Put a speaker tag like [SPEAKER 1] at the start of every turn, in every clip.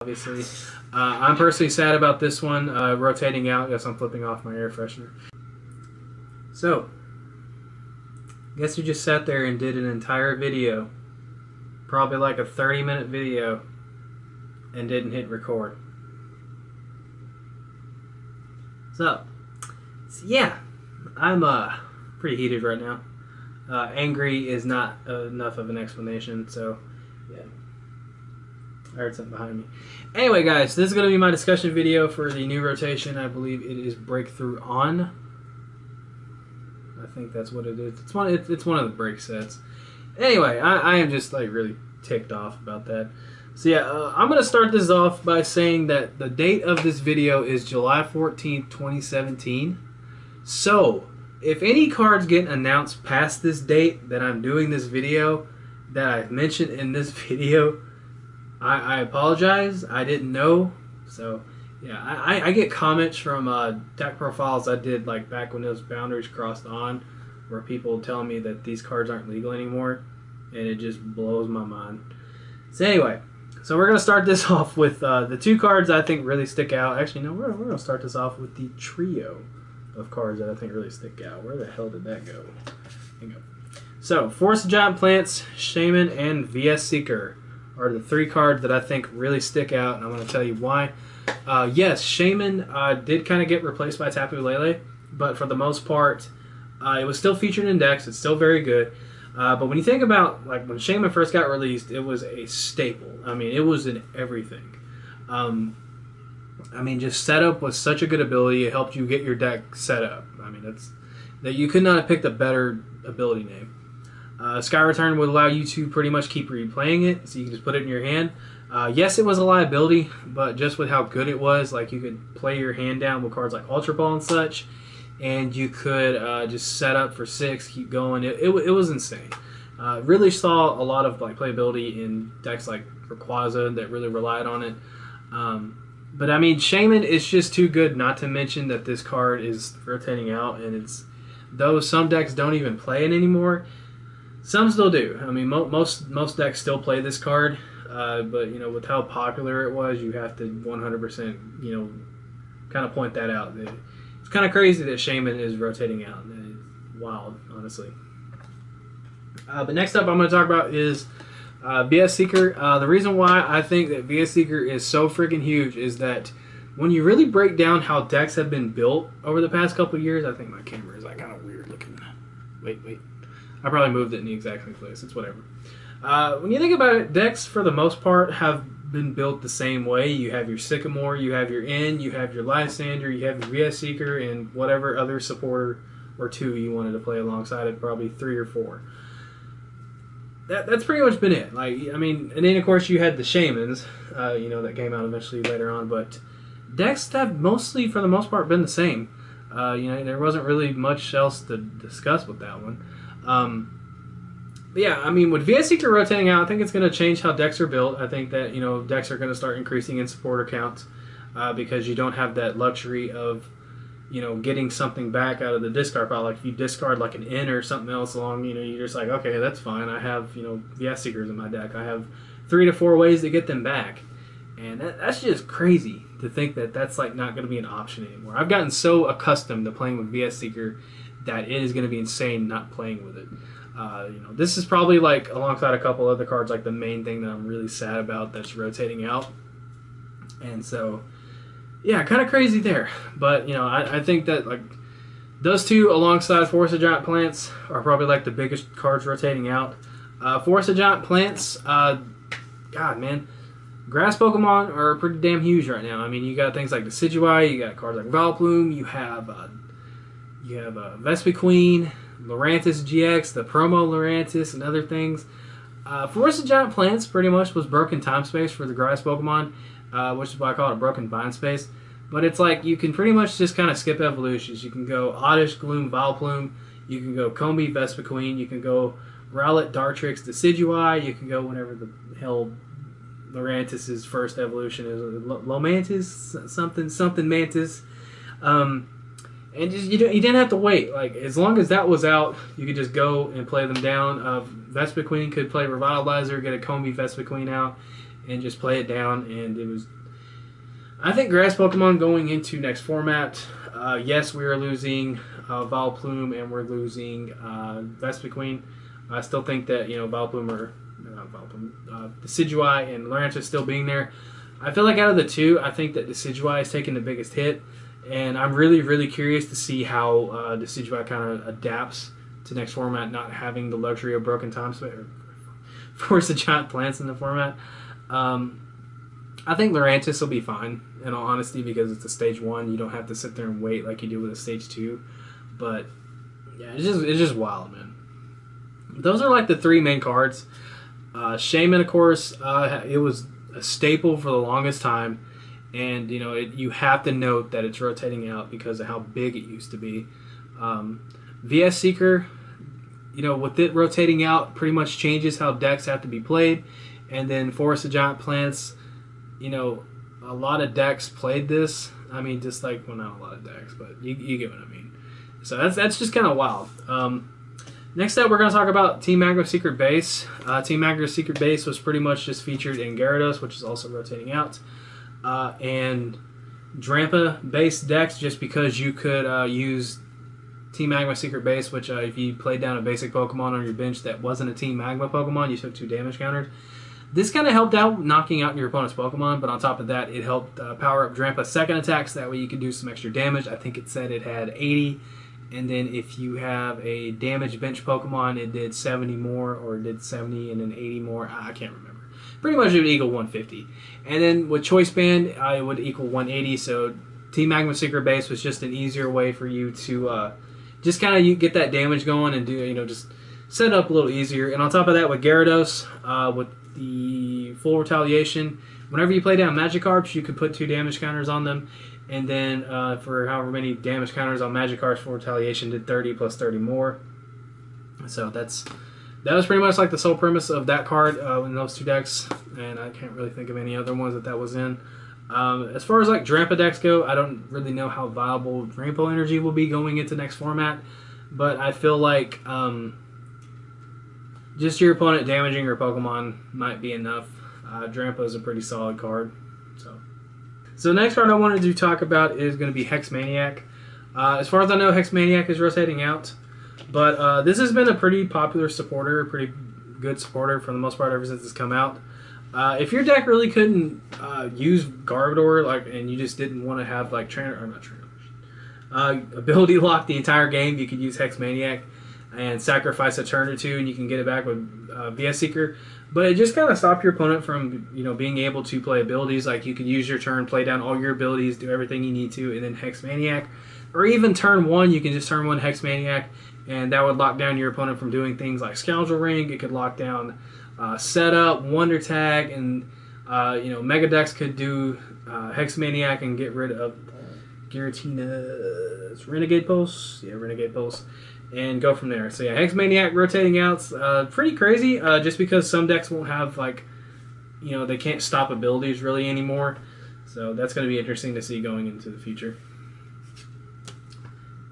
[SPEAKER 1] obviously. I'm personally sad about this one rotating out. Yes, I'm flipping off my air freshener. So, guess who just sat there and did an entire video, probably like a 30-minute video, and didn't hit record? So yeah, I'm pretty heated right now. Angry is not enough of an explanation, so yeah. I heard something behind me. Anyway, guys, this is going to be my discussion video for the new rotation. I believe it is Breakthrough On. I think that's what it is. It's one of the break sets. Anyway, I am just like really ticked off about that. So yeah, I'm going to start this off by saying that the date of this video is July 14th, 2017. So, if any cards get announced past this date that I'm doing this video, that I've mentioned in this video, I apologize. I didn't know. So, yeah, I get comments from deck profiles I did like back when those boundaries crossed on, where people tell me that these cards aren't legal anymore, and it just blows my mind. So anyway, so we're going to start this off with the two cards I think really stick out. Actually, no, we're going to start this off with the trio of cards that I think really stick out. Where the hell did that go? There you go. So, Force of Giant Plants, Shaman, and VS Seeker are the three cards that I think really stick out, and I'm going to tell you why. Yes, Shaman did kind of get replaced by Tapu Lele, but for the most part, it was still featured in decks. It's still very good. But when you think about like when Shaman first got released, it was a staple. I mean, it was in everything. I mean, just setup was such a good ability. It helped you get your deck set up. I mean, that you could not have picked a better ability name. Sky Return would allow you to pretty much keep replaying it, so you can just put it in your hand. Yes, it was a liability, but just with how good it was, like you could play your hand down with cards like Ultra Ball and such, and you could just set up for 6, keep going. It was insane. Really saw a lot of like playability in decks like Rayquaza that really relied on it. But I mean, Shaman is just too good not to mention that this card is rotating out, and though some decks don't even play it anymore, some still do. I mean, most decks still play this card, but you know, with how popular it was, you have to 100%, you know, kind of point that out. It's kind of crazy that Shaman is rotating out. It's wild, honestly. But next up, I'm going to talk about is VS Seeker. The reason why I think that VS Seeker is so freaking huge is that when you really break down how decks have been built over the past couple of years, I think my camera is like kind of weird looking. Wait. I probably moved it in the exact same place. It's whatever. When you think about it, decks for the most part have been built the same way. You have your Sycamore, you have your N, you have your Lysander, you have your VS Seeker, and whatever other supporter or two you wanted to play alongside it, probably 3 or 4. That's pretty much been it. Like, I mean, and then of course you had the Shamans, you know, that came out eventually later on. But decks have mostly, for the most part, been the same. You know, there wasn't really much else to discuss with that one. But yeah, I mean, with VS Seeker rotating out, I think it's going to change how decks are built. I think that, you know, decks are going to start increasing in supporter counts because you don't have that luxury of, you know, getting something back out of the discard pile. Like if you discard like an N or something else along, you know, you're just like, okay, that's fine. I have, you know, VS Seekers in my deck. I have 3 to 4 ways to get them back. And that's just crazy to think that that's like not going to be an option anymore. I've gotten so accustomed to playing with VS Seeker that it is going to be insane not playing with it. You know, this is probably like alongside a couple other cards, like the main thing that I'm really sad about that's rotating out. And so, yeah, kind of crazy there. But, you know, I think that, like, those two alongside Force of Giant Plants are probably, like, the biggest cards rotating out. Force of Giant Plants, God, man, grass Pokemon are pretty damn huge right now. I mean, you got things like the Decidueye, you got cards like Vileplume, you have Vespiquen, Lurantis GX, the promo Lurantis, and other things. Force of Giant Plants pretty much was broken time space for the grass Pokemon, which is why I call it a broken vine space. But it's like you can pretty much just kind of skip evolutions. You can go Oddish, Gloom, Vileplume. You can go Combi, Vespiquen. You can go Rowlet, Dartrix, Decidueye. You can go whenever the hell Lurantis' first evolution is. Lomantis? Something Mantis. And just, you didn't have to wait. Like, as long as that was out, you could just go and play them down. Vespiquen could play Revitalizer, get a Combi Vespiquen out, and just play it down. And it was, I think, grass Pokemon going into next format. Yes, we are losing Vileplume and we're losing Vespiquen. I still think that, Vileplume or not Vileplume, Decidueye and Larentha still being there. I feel like out of the two, I think that Decidueye is taking the biggest hit, and I'm really, really curious to see how Decidueye kind of adapts to next format, not having the luxury of Broken Time or Force the Giant Plants in the format. I think Lurantis will be fine, in all honesty, because it's a stage 1. You don't have to sit there and wait like you do with a stage 2. But yeah, it's just wild, man. Those are like the 3 main cards. Shaman, of course, it was a staple for the longest time, and you have to note that it's rotating out because of how big it used to be. VS Seeker, with it rotating out, pretty much changes how decks have to be played. And then Forest of Giant Plants, a lot of decks played this. I mean, just like, well, not a lot of decks, but you get what I mean. So that's just kind of wild. Next up, we're going to talk about Team Magma Secret Base. Team Magma Secret Base was pretty much just featured in Gyarados, which is also rotating out. And Drampa-based decks, just because you could use Team Magma Secret Base, which if you played down a basic Pokemon on your bench that wasn't a Team Magma Pokemon, you took 2 damage counters. This kind of helped out knocking out your opponent's Pokemon, but on top of that, it helped power up Drampa's second attacks. That way you could do some extra damage. I think it said it had 80. And then if you have a damaged bench Pokemon, it did 70 more, or it did 70 and then 80 more. I can't remember. Pretty much it would equal 150. And then with Choice Band, it would equal 180. So Team Magma Secret Base was just an easier way for you to just kind of get that damage going and do, just set it up a little easier. And on top of that, with Gyarados, with the full retaliation, whenever you play down Magikarps, you could put 2 damage counters on them. And then for however many damage counters on Magikarp's full retaliation, did 30 plus 30 more. So that was pretty much like the sole premise of that card in those 2 decks. And I can't really think of any other ones that was in. As far as like Drampa decks go, I don't really know how viable Rainbow Energy will be going into next format. But I feel like just your opponent damaging your Pokemon might be enough. Drampa is a pretty solid card. So the next card I wanted to talk about is going to be Hex Maniac. As far as I know, Hex Maniac is rotating out. But this has been a pretty popular supporter, a pretty good supporter for the most part ever since it's come out. If your deck really couldn't use Garbodor, and you just didn't want to have like ability lock the entire game, you could use Hex Maniac and sacrifice a turn or 2, and you can get it back with VS Seeker. But it just kind of stopped your opponent from, being able to play abilities. Like, you could use your turn, play down all your abilities, do everything you need to, and then Hex Maniac. Or even turn 1, you can just turn 1 Hex Maniac, and that would lock down your opponent from doing things like Scoundrel Ring. It could lock down Setup, Wonder Tag, and, Mega Dex could do Hex Maniac and get rid of Giratina's Renegade Pulse. Yeah, Renegade Pulse. And go from there. So yeah, Hex Maniac rotating out, pretty crazy. Just because some decks won't have they can't stop abilities really anymore. So that's going to be interesting to see going into the future.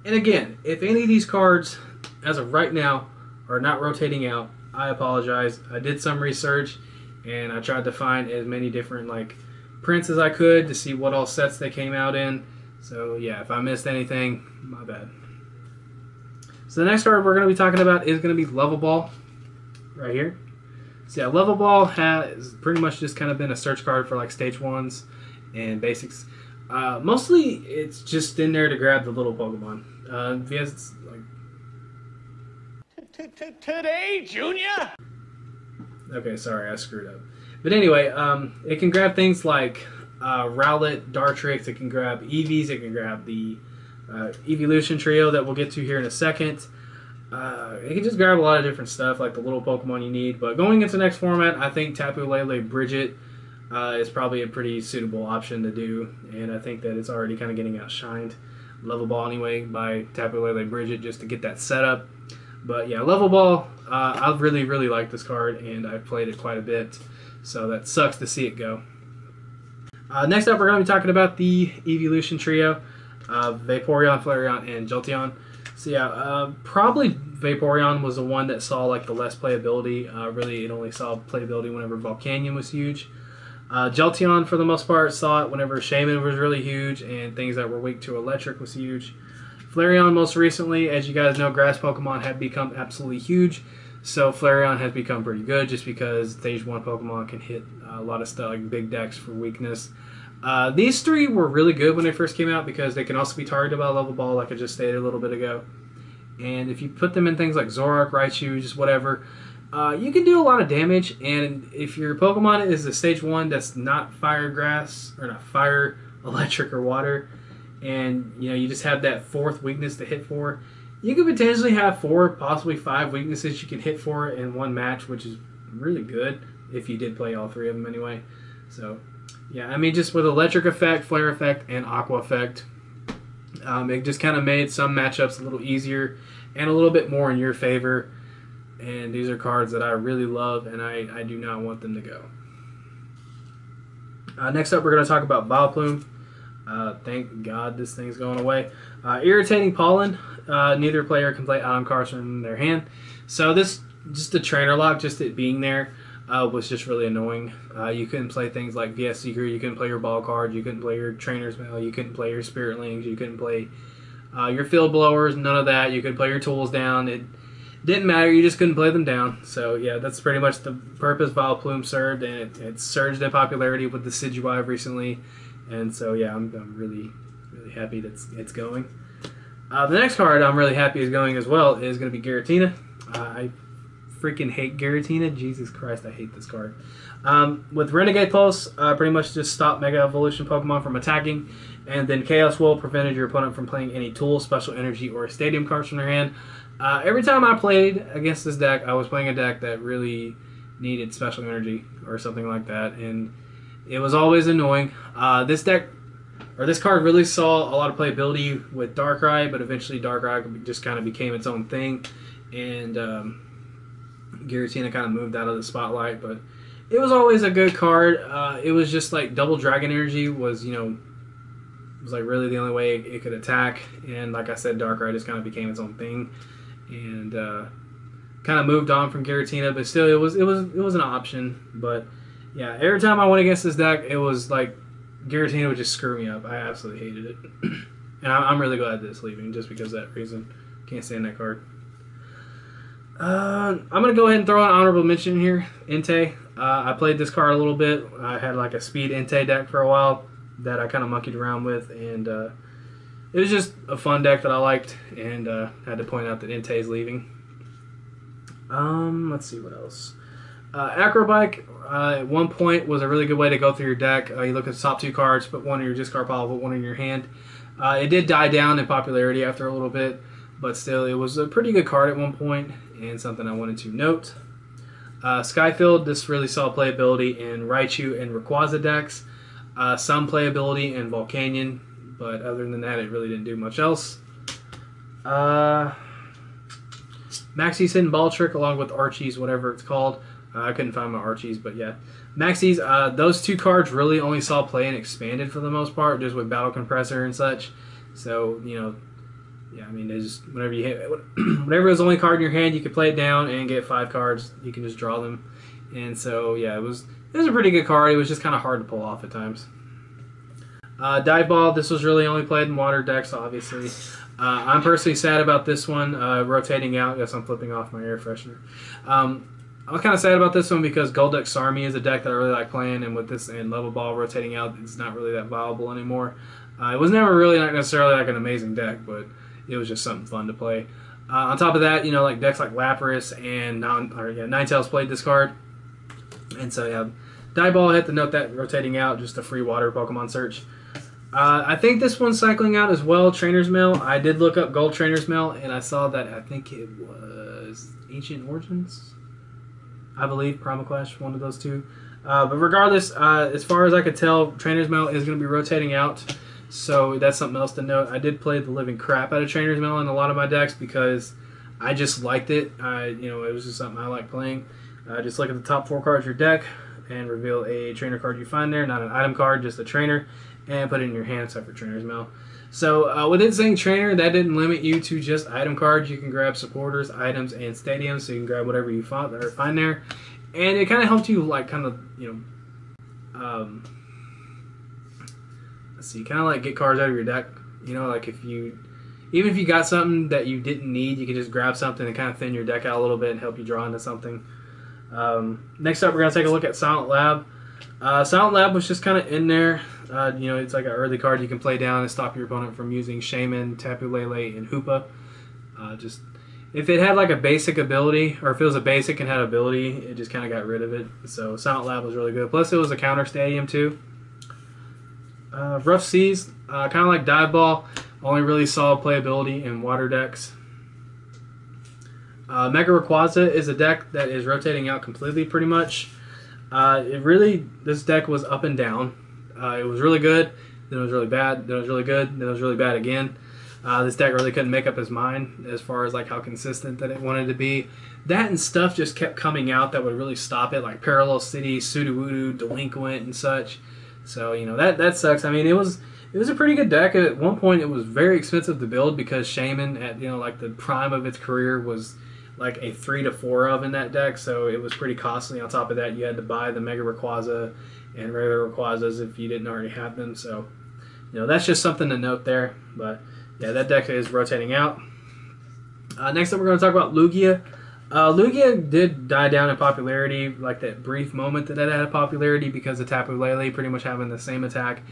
[SPEAKER 1] And again, if any of these cards, as of right now, are not rotating out, I apologize. I did some research, and I tried to find as many different prints as I could to see what all sets they came out in. So yeah, if I missed anything, my bad. So the next card we're going to be talking about is going to be Level Ball, right here. So yeah, Level Ball has pretty much just kind of been a search card for stage 1s and basics. Mostly it's just in there to grab the little Pokemon. Because
[SPEAKER 2] Today, Junior?
[SPEAKER 1] Okay, sorry, I screwed up. But anyway, it can grab things like Rowlet, Dartrix, it can grab Eevees, it can grab the Evolution Trio that we'll get to here in a second. It can just grab a lot of different stuff, like the little Pokemon you need. But going into next format, I think Tapu Lele Bridget is probably a pretty suitable option to do. And I think that it's already kind of getting outshined, Level Ball anyway, by Tapu Lele Bridget, just to get that set up. But yeah, Level Ball, I really, really like this card, and I've played it quite a bit. So that sucks to see it go. Next up, we're going to be talking about the Evolution Trio. Vaporeon, Flareon, and Jolteon. So yeah, probably Vaporeon was the one that saw the less playability. Really, it only saw playability whenever Volcanion was huge. Jolteon, for the most part, saw it whenever Shaman was really huge, and things that were weak to electric was huge. Flareon, most recently, as you guys know, grass Pokemon have become absolutely huge. So Flareon has become pretty good just because Stage 1 Pokemon can hit a lot of stuff like big decks for weakness. These three were really good when they first came out because they can also be targeted by a level ball, like I just stated a little bit ago. And if you put them in things like Zoroark, Raichu, just whatever, you can do a lot of damage. And if your Pokemon is a Stage 1 that's not Fire Grass, or not Fire, Electric, or Water, and you just have that fourth weakness to hit for, you could potentially have 4, possibly 5 weaknesses you can hit for in one match, which is really good if you did play all 3 of them anyway. So, yeah, I mean, just with Electric Effect, Flare Effect, and Aqua Effect, it just kind of made some matchups a little easier and a little bit more in your favor. And these are cards that I really love, and I do not want them to go. Next up, we're going to talk about Vileplume. Thank God this thing's going away. Irritating Pollen. Neither player can play item cards from their hand. So this, just the trainer lock, just it being there, was just really annoying. You couldn't play things like VS Seeker, you couldn't play your ball card, you couldn't play your Trainer's Mail, you couldn't play your Spirit Lings, you couldn't play your Field Blowers, none of that. You could play your tools down. It didn't matter, you just couldn't play them down. So yeah, that's pretty much the purpose Vileplume served, and it surged in popularity with the Decidueye recently. And so yeah, I'm really, really happy that it's going. The next card I'm really happy is going as well is going to be Giratina. I freaking hate Giratina. Jesus Christ, I hate this card. With Renegade Pulse, pretty much just stop Mega Evolution Pokemon from attacking, and then Chaos Will prevented your opponent from playing any Tool, Special Energy, or Stadium cards from their hand. Every time I played against this deck, I was playing a deck that really needed Special Energy or something like that, and it was always annoying. This card really saw a lot of playability with Darkrai, but eventually Darkrai just kind of became its own thing, and Giratina kind of moved out of the spotlight. But it was always a good card. It was just like Double Dragon Energy was like really the only way it could attack, and like I said, Darkrai just kind of became its own thing, and kind of moved on from Giratina. But still, it was an option. But yeah, every time I went against this deck, it was like Giratina would just screw me up. I absolutely hated it. And I'm really glad that it's leaving just because of that reason. Can't stand that card. I'm going to go ahead and throw an honorable mention here. Entei. I played this card a little bit. I had like a speed Entei deck for a while that I kind of monkeyed around with. And it was just a fun deck that I liked. And had to point out that Entei is leaving. Let's see what else. Acrobike, at one point, was a really good way to go through your deck. You look at the top 2 cards, put one in your discard pile, put one in your hand. It did die down in popularity after a little bit, but still, it was a pretty good card at one point, and something I wanted to note. Skyfield, this really saw playability in Raichu and Rayquaza decks. Some playability in Volcanion, but other than that, it really didn't do much else. Maxie's Hidden Ball Trick, along with Archie's, whatever it's called. I couldn't find my Archies, but yeah. Maxie's, those 2 cards really only saw play and expanded for the most part, just with Battle Compressor and such. So, yeah, I mean, just whenever you hit, whenever it was the only card in your hand, you could play it down and get 5 cards. You can just draw them. And so, yeah, it was a pretty good card. It was just kind of hard to pull off at times. Dive Ball, this was really only played in water decks, obviously. I'm personally sad about this one, rotating out. Yes, I'm flipping off my air freshener. I was kind of sad about this one because Golduck Sarmy is a deck that I really like playing, and with this and Level Ball rotating out, it's not really that viable anymore. It was never really not necessarily like an amazing deck, but it was just something fun to play. On top of that, like decks like Lapras and Ninetales played this card, and so yeah, Dive Ball, I had to note that rotating out, just a free water Pokemon search. I think this one's cycling out as well. Trainer's Mail. I did look up Gold Trainer's Mail, and I saw that I think it was Ancient Origins. I believe Primal Clash, one of those 2. But regardless, as far as I could tell, Trainer's Mail is going to be rotating out. So that's something else to note. I did play the living crap out of Trainer's Mail in a lot of my decks because I just liked it. It was just something I like playing. Just look at the top 4 cards of your deck and reveal a trainer card you find there. Not an item card, just a trainer. And put it in your hand except for Trainer's Mail. So with it saying trainer, that didn't limit you to just item cards. You can grab supporters, items, and stadiums, so you can grab whatever you find there. And it kind of helped you, like, Um, let's see, kind of like get cards out of your deck. You know, like even if you got something that you didn't need, you can just grab something and kind of thin your deck out a little bit and help you draw into something. Next up, we're going to take a look at Silent Lab. Silent Lab was just kind of in there. You know, it's like an early card you can play down and stop your opponent from using Shaman, Tapu Lele, and Hoopa. Just if it had like a basic ability, or if it was a basic and had ability, it just kind of got rid of it. So Silent Lab was really good. Plus, it was a counter stadium too. Rough Seas, kind of like Dive Ball, only really saw playability in water decks. Mega Rayquaza is a deck that is rotating out completely, pretty much. This deck was up and down. It was really good, then it was really bad, then it was really good, then it was really bad again. This deck really couldn't make up his mind as far as like how consistent that it wanted to be. That and stuff just kept coming out that would really stop it, like Parallel City, Sudowoodo, Delinquent, and such. So you know that sucks. I mean, it was a pretty good deck. At one point, it was very expensive to build because Shaman, at like the prime of its career, was like a 3 to 4 of in that deck. So it was pretty costly. On top of that, you had to buy the Mega Rayquaza and regular Rayquazas if you didn't already have them. So you know that's just something to note there. But yeah, that deck is rotating out. Next up, we're going to talk about Lugia. Lugia did die down in popularity, like that brief moment that it had popularity because of Tapu Lele pretty much having the same attack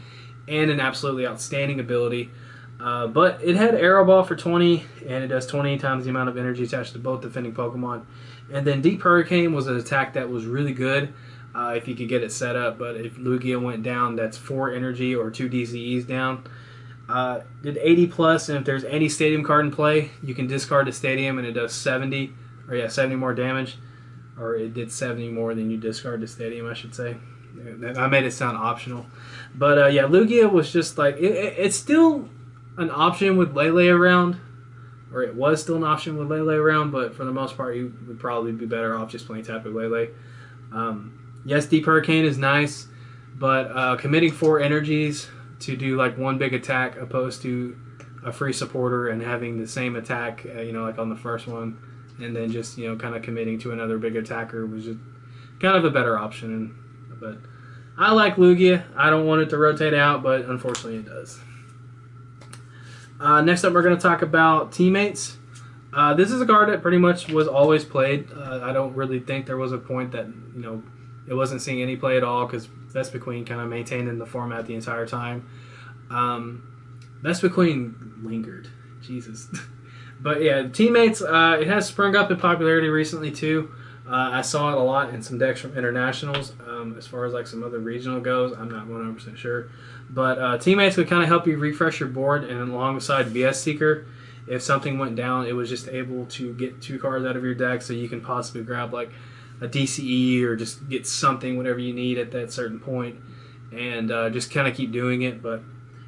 [SPEAKER 1] and an absolutely outstanding ability. But it had Arrow Ball for 20, and it does 20 times the amount of energy attached to both defending Pokemon. And then Deep Hurricane was an attack that was really good if you could get it set up. But if Lugia went down, that's 4 energy or 2 DCEs down. Did 80 plus, and if there's any stadium card in play, you can discard the stadium, and it does 70 more damage. Or it did 70 more than you discard the stadium, I should say. I made it sound optional. But yeah, Lugia was just like, it's still an option with Lele around. Or it was still an option with Lele around, but for the most part, you would probably be better off just playing Tapu Lele. Yes, Deep Hurricane is nice, but committing 4 energies to do like one big attack opposed to a free supporter and having the same attack, like on the first one, and then just, kind of committing to another big attacker was just kind of a better option. But I like Lugia. I don't want it to rotate out, but unfortunately it does. Next up, we're going to talk about Teammates. This is a card that pretty much was always played. I don't really think there was a point that, it wasn't seeing any play at all because Vespiquen kind of maintained in the format the entire time. Vespiquen lingered. Jesus. But yeah, Teammates, it has sprung up in popularity recently too. I saw it a lot in some decks from internationals. As far as like some other regional goes, I'm not 100% sure. But Teammates would kind of help you refresh your board, and alongside VS Seeker, if something went down, it was just able to get 2 cards out of your deck, so you can possibly grab like a DCE or just get something, whatever you need at that certain point, and just kind of keep doing it. But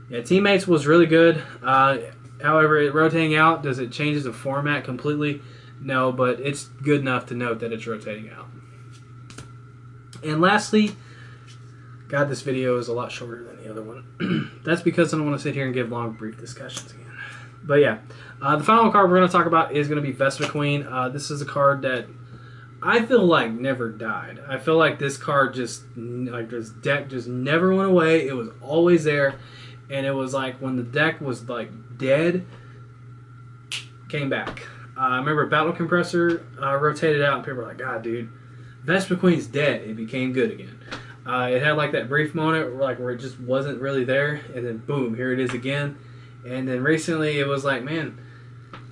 [SPEAKER 1] yeah, Teammates was really good. However, it rotating out, does it change the format completely? No, but it's good enough to note that it's rotating out. And lastly, God, this video is a lot shorter than the other one. That's because I don't want to sit here and give long, brief discussions again. But yeah, the final card we're going to talk about is going to be Vespiquen. This is a card that I feel like never died. I feel like this card this deck just never went away. It was always there. And it was like when the deck was like dead, came back. I remember Battle Compressor rotated out, and people were like, God, dude, Vespiquen's dead. It became good again. It had like that brief moment where it just wasn't really there, and then boom, here it is again. And then recently it was like, man,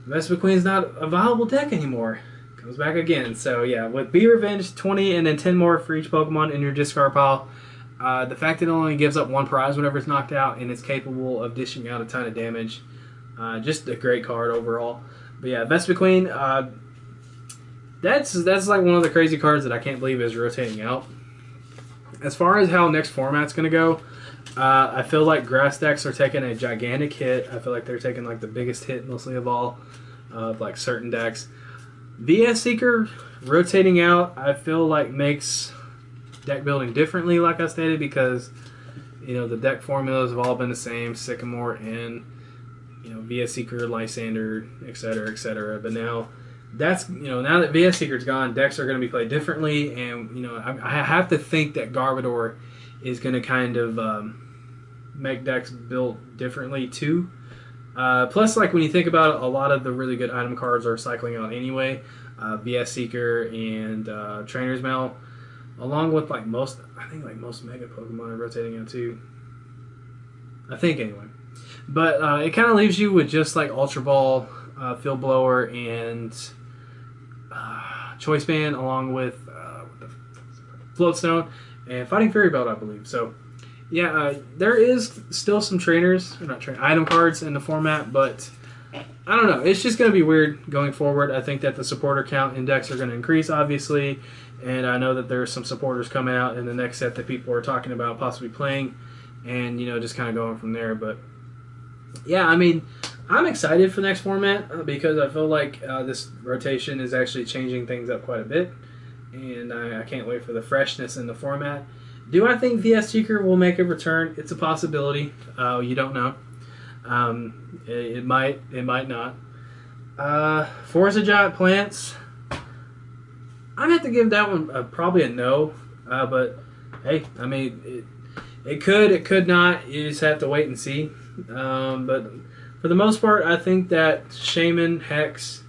[SPEAKER 1] Vespiquen's not a viable deck anymore. Comes back again. So yeah, with Be Revenged, 20 and then 10 more for each Pokemon in your discard pile. The fact that it only gives up 1 prize whenever it's knocked out, and it's capable of dishing out a ton of damage. Just a great card overall. But yeah, Vespiquen, that's like one of the crazy cards that I can't believe is rotating out. As far as how next format's going to go, I feel like grass decks are taking a gigantic hit. I feel like they're taking like the biggest hit mostly of all of like certain decks. VS Seeker rotating out, I feel like makes deck building differently, like I stated, because the deck formulas have all been the same: Sycamore and VS Seeker, Lysander, etc., etc. But now now that VS Seeker's gone, decks are going to be played differently, and I have to think that Garbodor is going to kind of make decks built differently too. Plus, like when you think about it, a lot of the really good item cards are cycling out anyway. VS Seeker and Trainer's Mail, along with like most Mega Pokemon are rotating out too. I think anyway. But it kind of leaves you with just like Ultra Ball, Field Blower, and Choice Band, along with Floatstone and Fighting Fairy Belt, I believe. So, yeah, there is still some item cards in the format, but I don't know. It's just going to be weird going forward. I think that the supporter count index are going to increase, obviously, and I know that there's some supporters coming out in the next set that people are talking about possibly playing, and just kind of going from there. But yeah, I mean, I'm excited for the next format because I feel like this rotation is actually changing things up quite a bit, and I can't wait for the freshness in the format. Do I think VS Seeker will make a return? It's a possibility. You don't know. It might not. Forza Giant Plants, I'm going to have to give that one probably a no. But, hey, I mean, it could not. You just have to wait and see. But for the most part, I think that Shaman, Hex,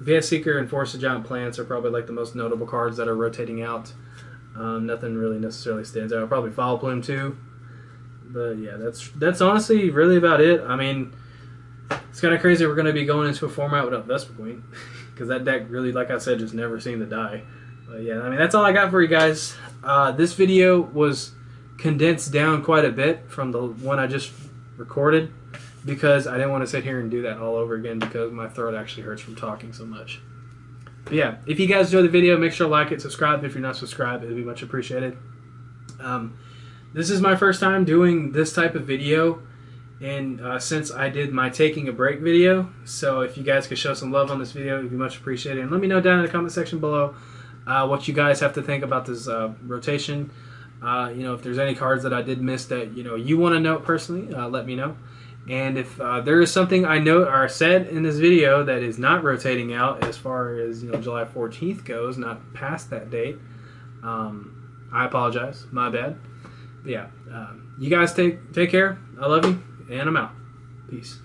[SPEAKER 1] VS Seeker, and Force of Giant Plants are probably like the most notable cards that are rotating out. Nothing really necessarily stands out. Probably Foul Plume too. But yeah, that's honestly really about it. I mean, it's kind of crazy we're going to be going into a format without Vespa Queen. Because that deck really, like I said, just never seemed to die. But yeah, I mean, that's all I got for you guys. This video was condensed down quite a bit from the one I just recorded, because I didn't want to sit here and do that all over again because my throat actually hurts from talking so much. But yeah, if you guys enjoyed the video, make sure to like it, subscribe. If you're not subscribed, it would be much appreciated. This is my first time doing this type of video, and since I did my taking a break video, so if you guys could show some love on this video, it would be much appreciated. And let me know down in the comment section below what you guys have to think about this rotation. If there's any cards that I did miss that you want to note personally, let me know. And if there is something I note or said in this video that is not rotating out as far as July 14th goes, not past that date, I apologize. My bad. But yeah, you guys take care. I love you, and I'm out. Peace.